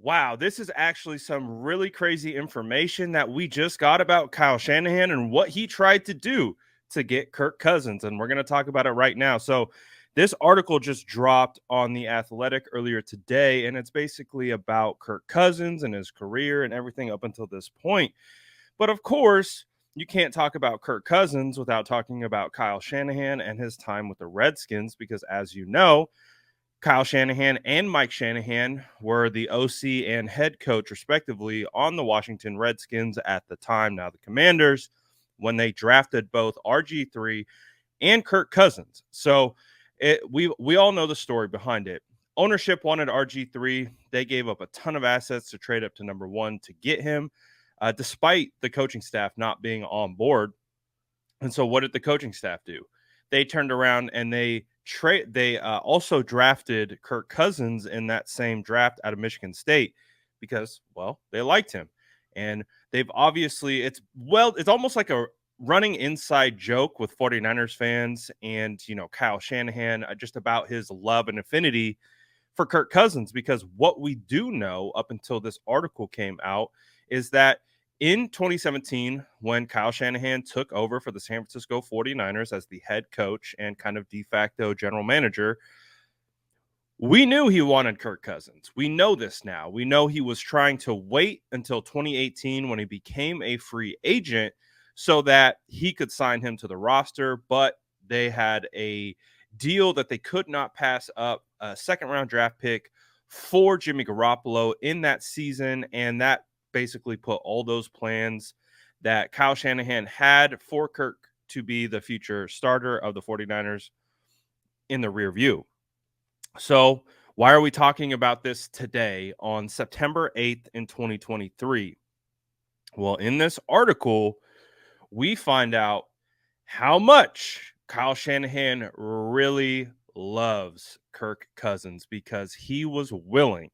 Wow, this is actually some really crazy information that we just got about Kyle Shanahan and what he tried to do to get Kirk Cousins. And we're going to talk about it right now. So, this article just dropped on The Athletic earlier today, and it's basically about Kirk Cousins and his career and everything up until this point. But of course, you can't talk about Kirk Cousins without talking about Kyle Shanahan and his time with the Redskins, because as you know, Kyle Shanahan and Mike Shanahan were the OC and head coach, respectively, on the Washington Redskins at the time, now the Commanders, when they drafted both RG3 and Kirk Cousins. So we all know the story behind it. Ownership wanted RG3. They gave up a ton of assets to trade up to number one to get him, despite the coaching staff not being on board. And so what did the coaching staff do? They turned around and they also drafted Kirk Cousins in that same draft out of Michigan State because, well, they liked him. And they've obviously, it's almost like a running inside joke with 49ers fans and, Kyle Shanahan, just about his love and affinity for Kirk Cousins, because what we do know up until this article came out is that in 2017, when Kyle Shanahan took over for the San Francisco 49ers as the head coach and kind of de facto general manager, we knew he wanted Kirk Cousins. We know this now. We know he was trying to wait until 2018 when he became a free agent so that he could sign him to the roster, but they had a deal that they could not pass up, a second-round draft pick for Jimmy Garoppolo in that season, and that basically put all those plans that Kyle Shanahan had for Kirk to be the future starter of the 49ers in the rear view. So why are we talking about this today on September 8th in 2023? Well, in this article, we find out how much Kyle Shanahan really loves Kirk Cousins, because he was willing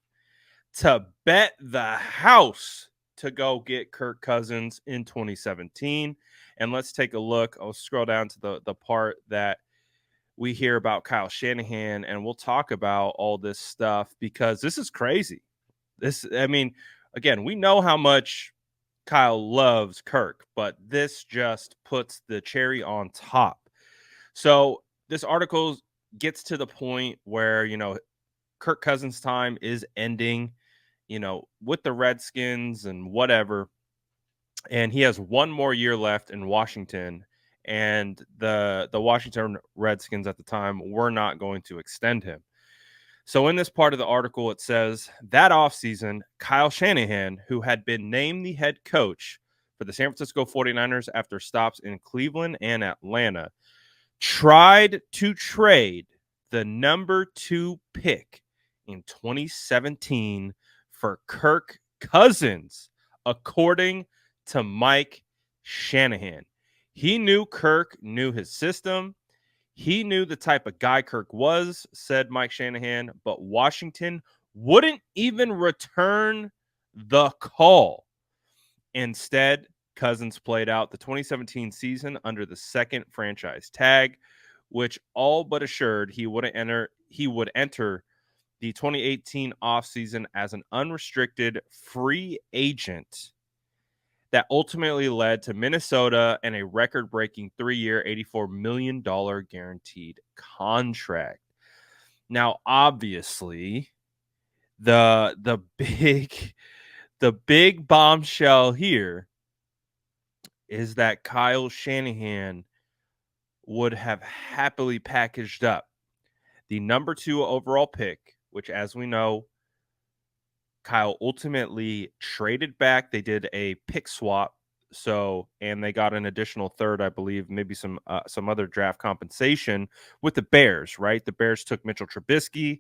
to bet the house to go get Kirk Cousins in 2017. And let's take a look. I'll scroll down to the part that we hear about Kyle Shanahan, and we'll talk about all this stuff because this is crazy. Again, we know how much Kyle loves Kirk, but this just puts the cherry on top. So this article gets to the point where, Kirk Cousins' time is ending, with the Redskins and whatever. And he has one more year left in Washington. And the Washington Redskins at the time were not going to extend him. So in this part of the article, it says that offseason, Kyle Shanahan, who had been named the head coach for the San Francisco 49ers after stops in Cleveland and Atlanta, tried to trade the number 2 pick in 2017 for Kirk Cousins, according to Mike Shanahan. He knew Kirk knew his system. He knew the type of guy Kirk was, said Mike Shanahan, but Washington wouldn't even return the call. Instead, Cousins played out the 2017 season under the second franchise tag, which all but assured he would enter the 2018 offseason as an unrestricted free agent that ultimately led to Minnesota and a record-breaking 3-year, $84 million guaranteed contract. Now, obviously, the big bombshell here is that Kyle Shanahan would have happily packaged up the number 2 overall pick, which, as we know, Kyle ultimately traded back. They did a pick swap, and they got an additional third, I believe, maybe some other draft compensation with the Bears, right? The Bears took Mitchell Trubisky.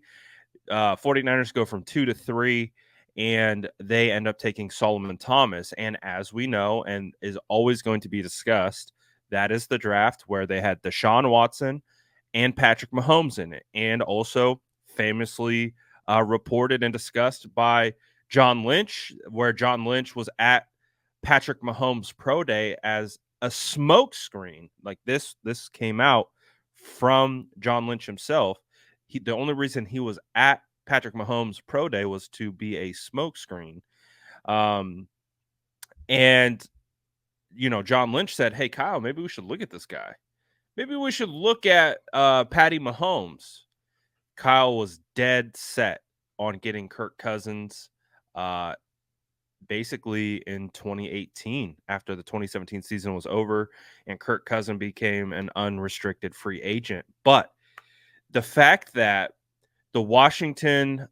49ers go from 2 to 3, and they end up taking Solomon Thomas. And as we know, and is always going to be discussed, that is the draft where they had Deshaun Watson and Patrick Mahomes in it, and also famously reported and discussed by John Lynch, where John Lynch was at Patrick Mahomes' pro day as a smokescreen. Like this came out from John Lynch himself. The only reason he was at Patrick Mahomes' pro day was to be a smokescreen. And, John Lynch said, hey, Kyle, maybe we should look at this guy. Maybe we should look at Patty Mahomes. Kyle was dead set on getting Kirk Cousins basically in 2018 after the 2017 season was over and Kirk Cousins became an unrestricted free agent. But the fact that the Washington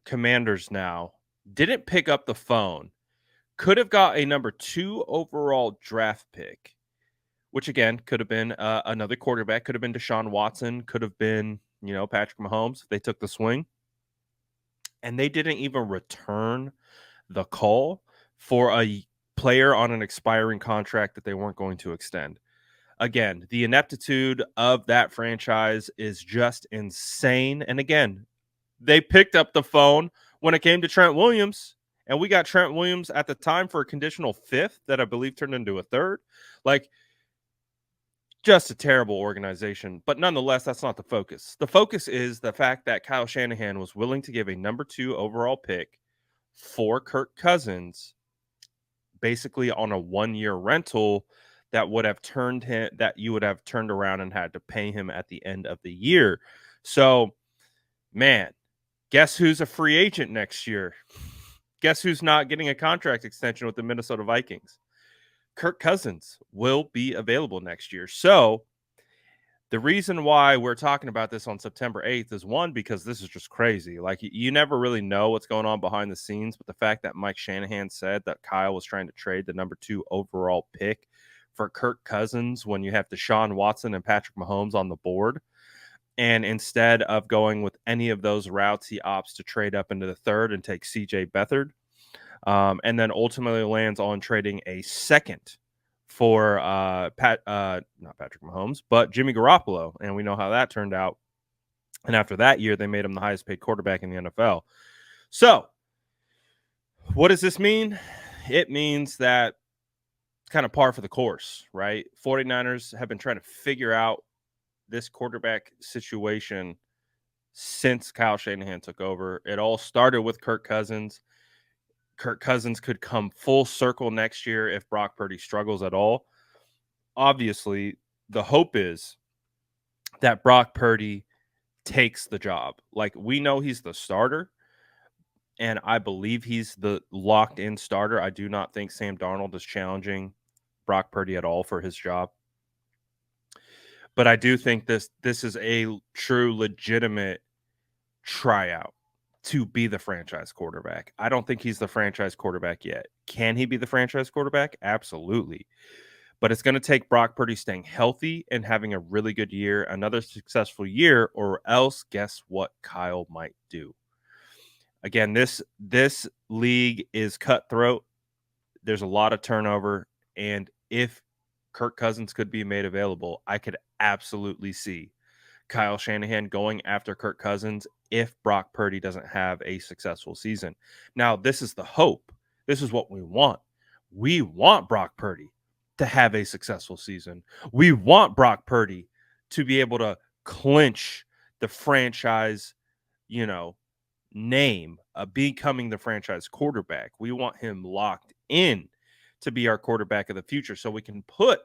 Commanders now didn't pick up the phone, could have got a number 2 overall draft pick, which again could have been another quarterback, could have been Deshaun Watson, could have been, Patrick Mahomes if they took the swing. And they didn't even return the call for a player on an expiring contract that they weren't going to extend. Again, the ineptitude of that franchise is just insane. And again, they picked up the phone when it came to Trent Williams, and we got Trent Williams at the time for a conditional 5th that I believe turned into a 3rd. Like, just a terrible organization. But nonetheless, that's not the focus. The focus is the fact that Kyle Shanahan was willing to give a number 2 overall pick for Kirk Cousins, basically on a 1-year rental that you would have turned around and had to pay him at the end of the year. So, man, guess who's a free agent next year? Guess who's not getting a contract extension with the Minnesota Vikings? Kirk Cousins will be available next year. So the reason why we're talking about this on September 8th is, one, because this is just crazy. Like, you never really know what's going on behind the scenes, but the fact that Mike Shanahan said that Kyle was trying to trade the number 2 overall pick for Kirk Cousins when you have Deshaun Watson and Patrick Mahomes on the board, and instead of going with any of those routes, he opts to trade up into the 3rd and take CJ Beathard. And then ultimately lands on trading a 2nd for not Patrick Mahomes, but Jimmy Garoppolo. And we know how that turned out. And after that year, they made him the highest paid quarterback in the NFL. So what does this mean? It means that it's kind of par for the course, right? 49ers have been trying to figure out this quarterback situation since Kyle Shanahan took over. It all started with Kirk Cousins. Kirk Cousins could come full circle next year if Brock Purdy struggles at all. Obviously, the hope is that Brock Purdy takes the job. Like, we know he's the starter, and I believe he's the locked-in starter. I do not think Sam Darnold is challenging Brock Purdy at all for his job. But I do think this is a true, legitimate tryout to be the franchise quarterback. I don't think he's the franchise quarterback yet. Can he be the franchise quarterback? Absolutely. But it's going to take Brock Purdy staying healthy and having a really good year, another successful year, or else guess what Kyle might do. Again, this league is cutthroat. There's a lot of turnover. And if Kirk Cousins could be made available, I could absolutely see Kyle Shanahan going after Kirk Cousins if Brock Purdy doesn't have a successful season. Now, this is the hope. This is what we want. We want Brock Purdy to have a successful season. We want Brock Purdy to be able to clinch the franchise, name of becoming the franchise quarterback. We want him locked in to be our quarterback of the future so we can put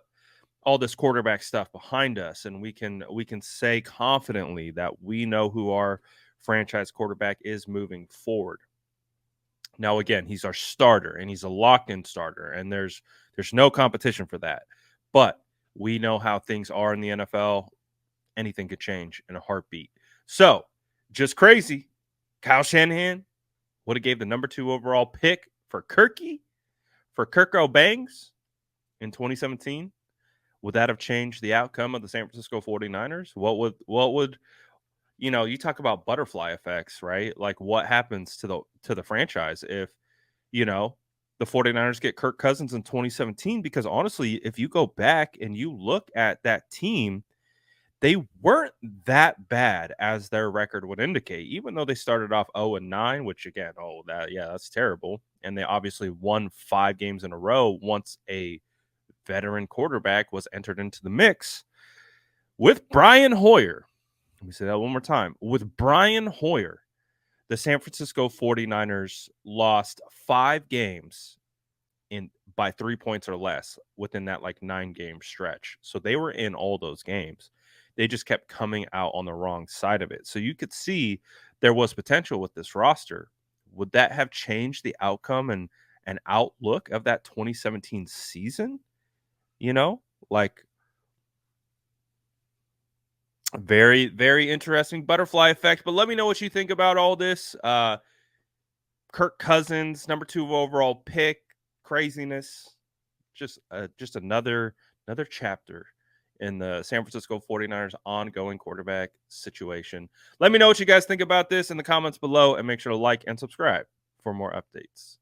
all this quarterback stuff behind us, and we can say confidently that we know who our franchise quarterback is moving forward. Now, again, he's our starter, and he's a locked-in starter, and there's no competition for that. But we know how things are in the NFL. Anything could change in a heartbeat. So, just crazy. Kyle Shanahan would have gave the number 2 overall pick for Kirko Bangs in 2017. Would that have changed the outcome of the San Francisco 49ers? What would you talk about butterfly effects, right? Like, what happens to the franchise if, the 49ers get Kirk Cousins in 2017? Because honestly, if you go back and you look at that team, they weren't that bad as their record would indicate, even though they started off 0-9, which again, that's terrible. And they obviously won 5 games in a row once a veteran quarterback was entered into the mix with Brian Hoyer. Let me say that one more time. With Brian Hoyer The San Francisco 49ers lost 5 games in by 3 points or less within that, like, 9-game stretch. So they were in all those games. They just kept coming out on the wrong side of it. So you could see there was potential with this roster. Would that have changed the outcome and outlook of that 2017 season? You know? Like, very, very interesting butterfly effect, but let me know what you think about all this. Kirk Cousins, number 2 overall pick, craziness. Just another chapter in the San Francisco 49ers ongoing quarterback situation. Let me know what you guys think about this in the comments below, and make sure to like and subscribe for more updates.